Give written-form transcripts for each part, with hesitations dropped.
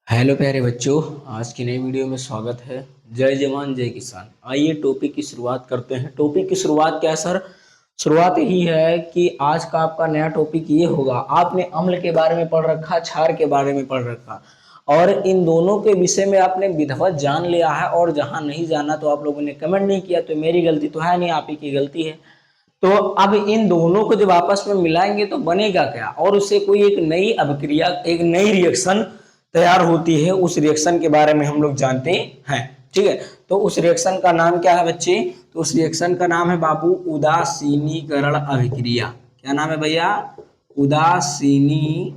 Hello प्यारे बच्चों, आज की नई वीडियो में स्वागत है। जय जवान जय किसान। आइए टॉपिक की शुरुआत करते हैं। टॉपिक की शुरुआत क्या है सर? शुरुआत यही है कि आज का आपका नया टॉपिक ये होगा। आपने अम्ल के बारे में पढ़ रखा, क्षार के बारे में पढ़ रखा, और इन दोनों के विषय में आपने विधिवत जान लिया है। और जहां नहीं जाना तो आप लोगों ने कमेंट नहीं किया, तो मेरी गलती तो है नहीं, आप ही की गलती है। तो अब इन दोनों को जब आपस में मिलाएंगे तो बनेगा क्या, और उससे कोई एक नई अभिक्रिया, एक नई रिएक्शन तैयार होती है। उस रिएक्शन के बारे में हम लोग जानते हैं। ठीक है, तो उस रिएक्शन का नाम क्या है बच्चे? तो उस रिएक्शन का नाम है बाबू उदासीनीकरण अभिक्रिया। क्या नाम है भैया? उदासीनीकरण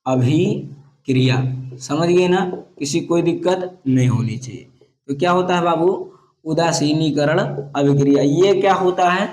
अभिक्रिया। समझ गए ना? किसी कोई दिक्कत नहीं होनी चाहिए। तो क्या होता है बाबू? उदासीनीकरण अभिक्रिया। ये क्या होता है?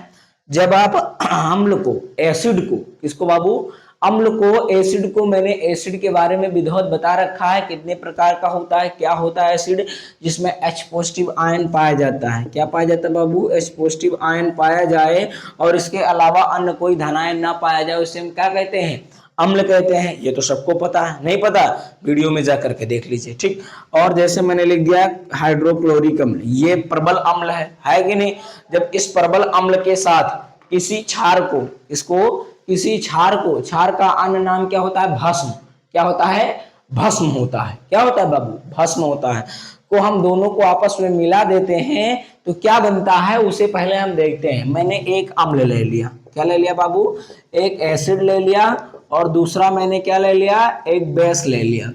जब आप अम्ल को, एसिड को, किसको बाबू? अम्ल को, एसिड को, मैंने एसिड के बारे में विधिवत बता रखा है कितने प्रकार का होता है। क्या होता है एसिड? जिसमें H पॉजिटिव आयन पाया जाता है। क्या पाया जाता है बाबू? H पॉजिटिव आयन पाया जाए और इसके अलावा अन्य कोई धनायन ना पाया जाए, उसे हम क्या कहते हैं? अम्ल कहते हैं। ये तो सबको पता है, नहीं पता वीडियो में जाकर के देख लीजिए। ठीक, और जैसे मैंने लिख दिया हाइड्रोक्लोरिक अम्ल, ये प्रबल अम्ल है कि नहीं? जब इस प्रबल अम्ल के साथ किसी क्षार को, इसको, किसी क्षार को, क्षार का अन्य नाम क्या होता है? भस्म। क्या होता है? भस्म होता है। क्या होता है बाबू? भस्म होता है। को हम दोनों को आपस में मिला देते हैं तो क्या बनता है, उसे पहले हम देखते हैं। मैंने एक अम्ल ले लिया। क्या ले लिया बाबू? एक एसिड ले लिया, और दूसरा मैंने क्या ले लिया? एक बेस ले लिया।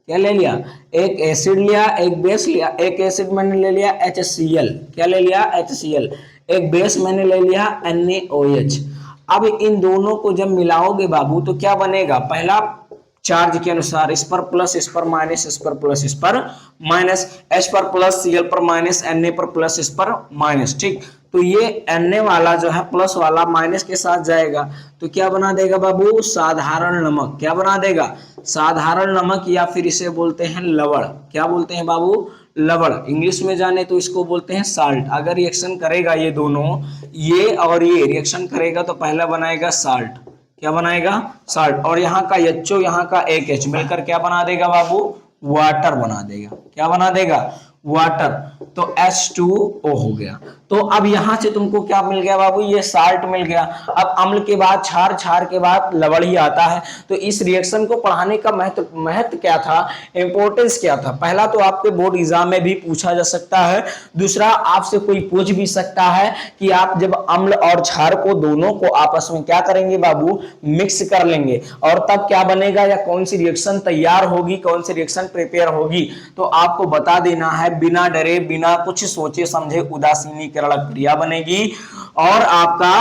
क्या ले लिया? एक एसिड लिया, एक बेस लिया। एक एसिड मैंने ले लिया HCl। क्या ले लिया? HCl। एक बेस मैंने ले लिया NaOH। अब इन दोनों को जब मिलाओगे बाबू तो क्या बनेगा? पहला चार्ज के अनुसार, इस पर प्लस, इस पर माइनस, इस पर प्लस, इस पर माइनस, H पर प्लस, Cl पर माइनस, Na पर प्लस, इस पर माइनस। ठीक, तो ये Na वाला जो है प्लस वाला माइनस के साथ जाएगा तो क्या बना देगा बाबू? साधारण नमक। क्या बना देगा? साधारण नमक, या फिर इसे बोलते हैं लवण। क्या बोलते हैं बाबू? लवण। इंग्लिश में जाने तो इसको बोलते हैं साल्ट। अगर रिएक्शन करेगा ये दोनों, ये और ये रिएक्शन करेगा तो पहला बनाएगा साल्ट। क्या बनाएगा? साल्ट। और यहाँ का HO, यहाँ का एक H मिलकर क्या बना देगा बाबू? वाटर बना देगा। क्या बना देगा? वाटर। तो H2O हो गया। तो अब यहां से तुमको क्या मिल गया बाबू? ये साल्ट मिल गया। अब अम्ल के बाद क्षार, क्षार के बाद लवण ही आता है। तो इस रिएक्शन को पढ़ाने का महत्व क्या था, इंपॉर्टेंस क्या था? पहला तो आपके बोर्ड एग्जाम में भी पूछा जा सकता है। दूसरा, आपसे कोई पूछ भी सकता है कि आप जब अम्ल और क्षार को, दोनों को आपस में क्या करेंगे बाबू? मिक्स कर लेंगे, और तब क्या बनेगा, या कौन सी रिएक्शन तैयार होगी, कौन सी रिएक्शन प्रिपेयर होगी, तो आपको बता देना है बिना डरे, बिना कुछ सोचे समझे। उदासीनीकरण क्रिया बनेगी और आपका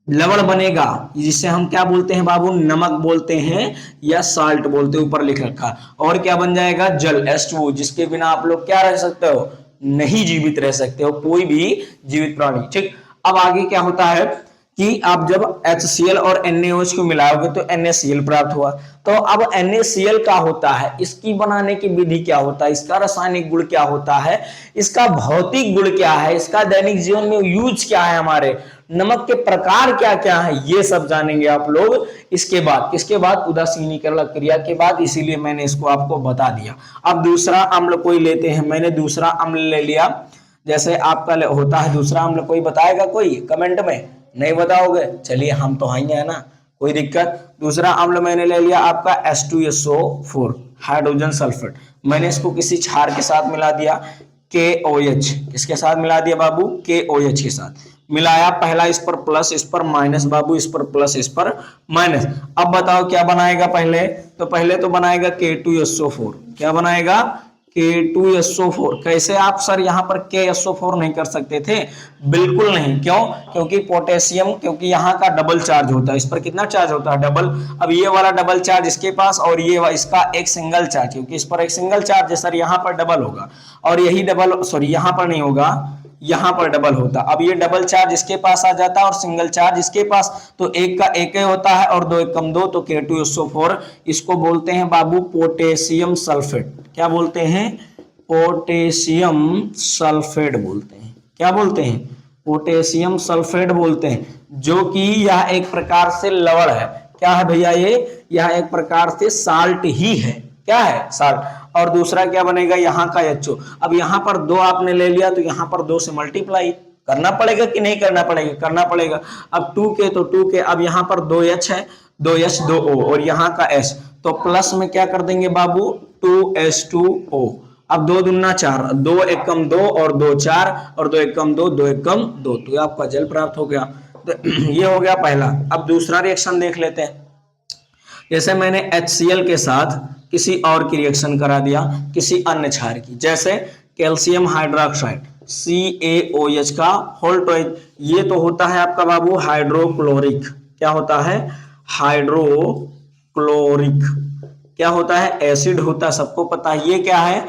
लवण बनेगा, जिसे हम क्या बोलते हैं बाबू? नमक बोलते हैं या साल्ट बोलते हैं, ऊपर लिख रखा। और क्या बन जाएगा? जल, H2O, जिसके बिना आप लोग क्या रह सकते हो? नहीं जीवित रह सकते हो, कोई भी जीवित प्राणी। ठीक, अब आगे क्या होता है कि आप जब HCl और NaOH को मिलाओगे तो NaCl प्राप्त हुआ। तो अब NaCl क्या होता है, इसकी बनाने की विधि क्या होता है, इसका रासायनिक गुण क्या होता है, इसका भौतिक गुण क्या है, इसका दैनिक जीवन में यूज क्या है, हमारे नमक के प्रकार क्या क्या है, ये सब जानेंगे आप लोग इसके बाद। किसके बाद? उदासीनीकरण क्रिया के बाद। इसीलिए मैंने इसको आपको बता दिया। अब दूसरा अम्ल कोई लेते हैं। मैंने दूसरा अम्ल ले लिया। जैसे आपका होता है दूसरा अम्ल, कोई बताएगा? कोई कमेंट में नहीं बताओगे? चलिए, हम तो आएंगे, है ना, कोई दिक्कत। दूसरा अम्ल मैंने ले लिया आपका H2SO4, हाइड्रोजन सल्फेट। मैंने इसको किसी क्षार के साथ मिला दिया, KOH। किसके साथ मिला दिया बाबू? KOH के साथ मिलाया। पहला इस पर प्लस, इस पर माइनस बाबू, इस पर प्लस, इस पर माइनस। अब बताओ क्या बनाएगा? पहले तो बनाएगा K2SO4। क्या बनाएगा? K2SO4। कैसे आप सर यहाँ पर KSO4 नहीं कर सकते थे? बिल्कुल नहीं। क्यों? क्योंकि पोटेशियम, क्योंकि यहाँ का डबल चार्ज होता है। इस पर कितना चार्ज होता है? डबल। अब ये वाला डबल चार्ज इसके पास, और ये इसका एक सिंगल चार्ज, क्योंकि इस पर एक सिंगल चार्ज है सर, यहाँ पर डबल होगा। और यही डबल, सॉरी, यहाँ पर नहीं होगा, यहाँ पर डबल होता। अब ये डबल चार्ज इसके पास आ जाता है और सिंगल चार्ज इसके पास, तो एक का एक ही होता है और दो एक कम दो, तो K2SO4। इसको बोलते हैं बाबू पोटेशियम सल्फेट। क्या बोलते हैं? पोटेशियम सल्फेट बोलते हैं। क्या बोलते हैं? पोटेशियम सल्फेट बोलते हैं, जो कि यह एक प्रकार से लवण है। क्या है भैया ये, यह एक प्रकार से साल्ट ही है। क्या है, साल्ट। और दूसरा क्या बनेगा, यहाँ का HO। अब यहाँ पर 2 आपने ले लिया तो यहाँ पर 2 से मल्टीप्लाई करना पड़ेगा कि नहीं करना पड़ेगा, करना पड़ेगा। अब 2K तो 2K, अब यहाँ पर 2H है, 2H 2O और यहाँ का S, तो प्लस में क्या कर देंगे बाबू 2H2O। अब 2 दूना 4, 2 एकम 2 और 2 4 और 2 एकम 2, 2 एकम 2, तो आपका जल प्राप्त हो गया। तो ये हो गया पहला। अब दूसरा रिएक्शन देख लेते हैं। जैसे मैंने HCl के साथ किसी और की रिएक्शन करा दिया, किसी अन्य क्षार की, जैसे कैल्शियम हाइड्रोक्साइड CaOH का होल्टोइज, ये तो होता है आपका बाबू हाइड्रोक्लोरिक। क्या होता है, हाइड्रोक्लोरिक। क्या होता है, एसिड होता है, सबको पता है। ये क्या है,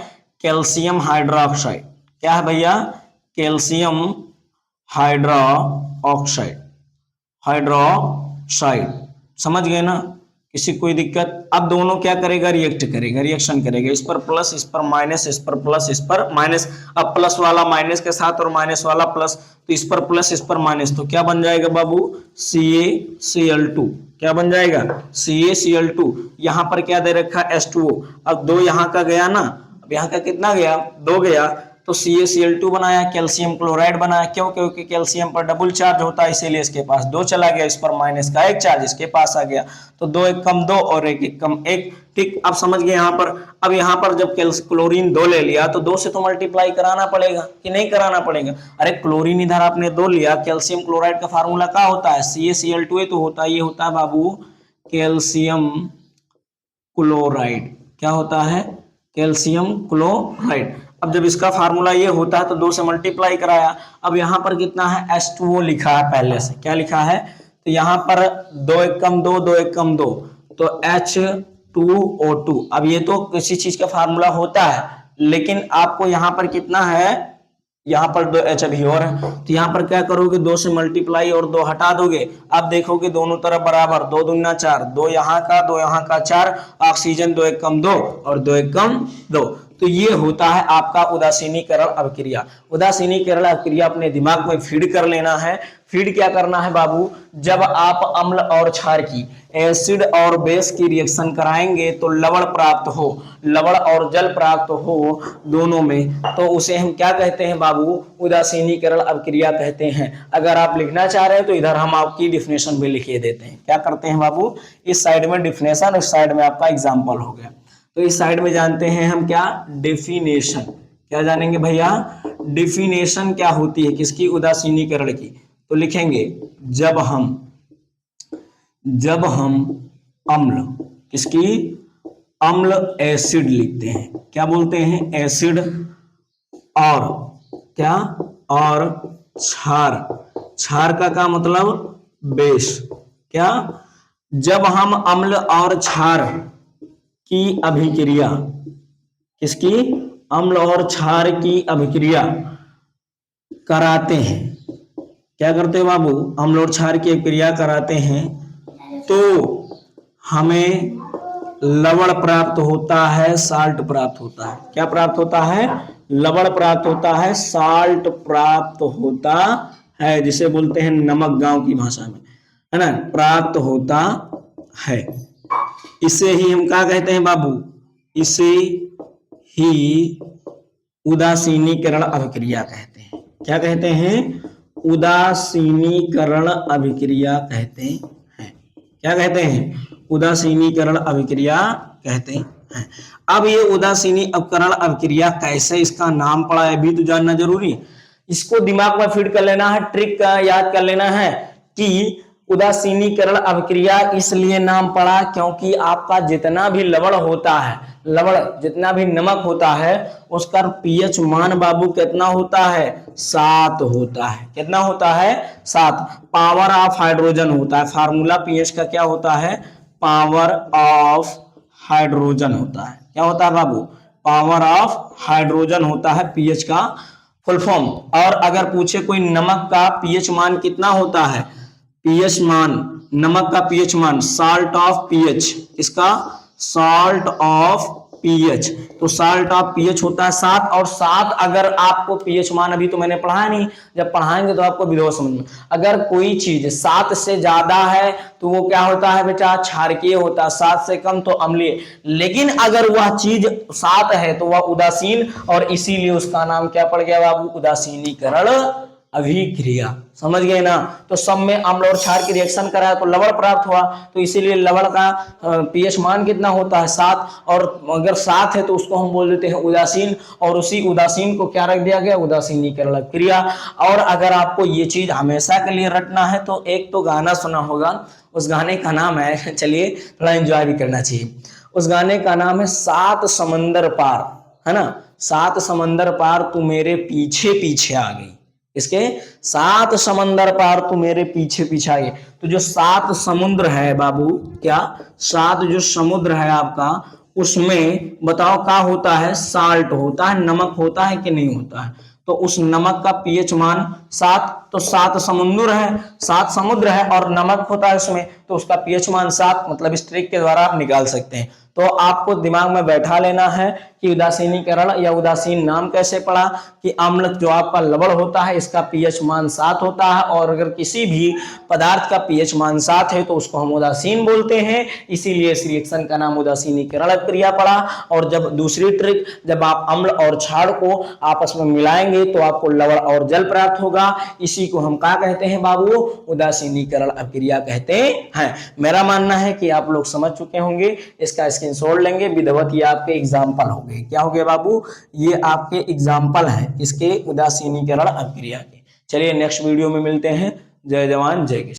कैल्शियम हाइड्रोक्साइड। क्या है भैया, कैल्शियम हाइड्रोक्साइड, हाइड्रोक्साइड, समझ गए ना, किसी कोई दिक्कत। अब दोनों क्या करेगा, रिएक्ट करेगा, रिएक्शन करेगा, इस पर प्लस, इस पर माइनस, इस पर प्लस, इस पर माइनस। अब प्लस वाला माइनस के साथ और माइनस वाला प्लस, तो इस पर प्लस, इस पर माइनस, तो क्या बन जाएगा बाबू CaCl2। क्या बन जाएगा, CaCl2। यहाँ पर क्या दे रखा, H2O। अब 2 यहाँ का गया ना, अब यहाँ का कितना गया, 2 गया, तो CaCl2 बनाया, कैल्शियम क्लोराइड बनाया। क्यों, क्योंकि कैल्शियम पर डबल चार्ज होता है, इसीलिए इसके पास 2 चला गया, इस पर माइनस का 1 चार्ज इसके पास आ गया, तो 2 एकम 2 और 1 एकम 1। ठीक, अब समझ गए यहाँ पर। अब यहाँ पर जब क्लोरीन 2 ले लिया तो 2 से तो मल्टीप्लाई कराना पड़ेगा कि नहीं कराना पड़ेगा। अरे क्लोरीन इधर आपने 2 लिया, कैल्शियम क्लोराइड का फार्मूला क्या होता है, CaCl2 तो होता है, ये होता है बाबू कैल्शियम क्लोराइड। क्या होता है, कैल्शियम क्लोराइड। अब जब इसका फार्मूला ये होता है तो 2 से मल्टीप्लाई कराया। अब यहाँ पर कितना है, H2O लिखा है पहले से। क्या लिखा है, तो यहाँ पर 2 एकम 2, 2 एकम 2, तो H2O2। अब ये तो किसी चीज का फार्मूला होता है, लेकिन आपको यहाँ पर कितना है, यहाँ पर 2H अभी और है, तो यहाँ पर क्या करोगे, 2 से मल्टीप्लाई और 2 हटा दोगे। अब देखोगे दोनों तरफ बराबर, 2 दूना 4, 2 यहाँ का 2 यहाँ का 4, ऑक्सीजन 2 एकम 2 और 2 एकम 2। तो ये होता है आपका उदासीनीकरण अभिक्रिया। उदासीनीकरण अभिक्रिया अपने दिमाग में फीड कर लेना है। फीड क्या करना है बाबू, जब आप अम्ल और क्षार की, एसिड और बेस की रिएक्शन कराएंगे तो लवण प्राप्त हो, लवण और जल प्राप्त हो दोनों में, तो उसे हम क्या कहते हैं बाबू, उदासीनीकरण अभिक्रिया कहते हैं। अगर आप लिखना चाह रहे हैं तो इधर हम आपकी डिफिनेशन भी लिखे देते हैं। क्या करते हैं बाबू, इस साइड में डिफिनेशन, इस साइड में आपका एग्जाम्पल हो गया। तो इस साइड में जानते हैं हम क्या, डेफिनेशन। क्या जानेंगे भैया, डेफिनेशन क्या होती है किसकी, उदासीनीकरण की। तो लिखेंगे जब हम अम्ल, किसकी, अम्ल एसिड लिखते हैं, क्या बोलते हैं, एसिड, और क्या, और क्षार, क्षार का मतलब बेस। क्या, जब हम अम्ल और क्षार की अभिक्रिया, किसकी, अम्ल और क्षार की अभिक्रिया कराते हैं, क्या करते हैं बाबू, अम्ल और क्षार की अभिक्रिया कराते हैं, तो हमें लवण प्राप्त होता है, साल्ट प्राप्त होता है। क्या प्राप्त होता है, लवण प्राप्त होता है, साल्ट प्राप्त होता है, जिसे बोलते हैं नमक गांव की भाषा में, है ना, प्राप्त होता है। इसे ही हम क्या कहते हैं बाबू, इसे ही उदासीनीकरण अभिक्रिया कहते हैं। क्या कहते हैं, उदासीनीकरण अभिक्रिया कहते हैं। क्या कहते हैं, उदासीनीकरण अभिक्रिया कहते हैं। अब ये उदासीनीकरण अभिक्रिया कैसे इसका नाम पड़ा है भी तो जानना जरूरी है। इसको दिमाग में फिट कर लेना है, ट्रिक का याद कर लेना है कि उदासीनीकरण अभिक्रिया इसलिए नाम पड़ा क्योंकि आपका जितना भी लवण होता है, लवण जितना भी नमक होता है, उसका पीएच मान बाबू कितना होता है, 7 होता है। कितना होता है, 7। पावर ऑफ हाइड्रोजन होता है, फार्मूला पीएच का क्या होता है, पावर ऑफ हाइड्रोजन होता है। क्या होता है बाबू, पावर ऑफ हाइड्रोजन होता है पीएच का फुल फॉर्म। और अगर पूछे कोई नमक का पीएच मान कितना होता है, पीएच मान, नमक का पीएच मान, साल्ट ऑफ पीएच, इसका साल्ट ऑफ पीएच, तो साल्ट ऑफ पीएच होता है 7, और 7 अगर आपको पीएच मान अभी तो मैंने पढ़ाया नहीं, जब पढ़ाएंगे तो आपको विधवा समझ में, अगर कोई चीज 7 से ज्यादा है तो वो क्या होता है बेटा, क्षारकीय होता है, 7 से कम तो अम्लीय, लेकिन अगर वह चीज 7 है तो वह उदासीन, और इसीलिए उसका नाम क्या पड़ गया बाबू, उदासीनीकरण अभिक्रिया। समझ गए ना। तो सब में अम्ल और क्षार की रिएक्शन करा तो लवण प्राप्त हुआ, तो इसीलिए लवण का पीएच मान कितना होता है 7, और अगर 7 है तो उसको हम बोल देते हैं उदासीन, और उसी उदासीन को क्या रख दिया गया, उदासीनीकरण क्रिया। और अगर आपको ये चीज हमेशा के लिए रटना है तो एक तो गाना सुना होगा, उस गाने का नाम है, चलिए थोड़ा एंजॉय भी करना चाहिए, उस गाने का नाम है 7 समंदर पार, है ना, 7 समंदर पार तू मेरे पीछे पीछे आ गई, इसके 7 समंदर पार तू मेरे पीछे पीछे आ गई। तो जो 7 समुद्र है बाबू, क्या 7 जो समुद्र है आपका, उसमें बताओ क्या होता है, साल्ट होता है, नमक होता है कि नहीं होता है, तो उस नमक का पीएच मान 7, तो 7 समुद्र है, 7 समुद्र है और नमक होता है उसमें, तो उसका पीएच मान 7, मतलब इस ट्रिक के द्वारा आप निकाल सकते हैं। तो आपको दिमाग में बैठा लेना है कि उदासीनीकरण या उदासीन नाम कैसे पड़ा, कि अम्ल जो आपका लवण होता है इसका पीएच मान 7 होता है, और अगर किसी भी पदार्थ का पीएच मान 7 है तो उसको हम उदासीन बोलते हैं, इसीलिए इस रिएक्शन का नाम उदासीनीकरण क्रिया पड़ा। और जब दूसरी ट्रिक, जब आप अम्ल और क्षार को आपस में मिलाएंगे तो आपको लवण और जल प्राप्त होगा, इसी को हम क्या कहते हैं बाबू, उदासीनीकरण अभिक्रिया कहते हैं। मेरा मानना है कि आप लोग समझ चुके होंगे, इसका स्क्रीनशॉट लेंगे, विधिवत ये आपके एग्जाम्पल हो गए, क्या हो गया बाबू, ये आपके एग्जाम्पल है इसके उदासीनीकरण अभिक्रिया के। चलिए नेक्स्ट वीडियो में मिलते हैं, जय जवान जय किसान।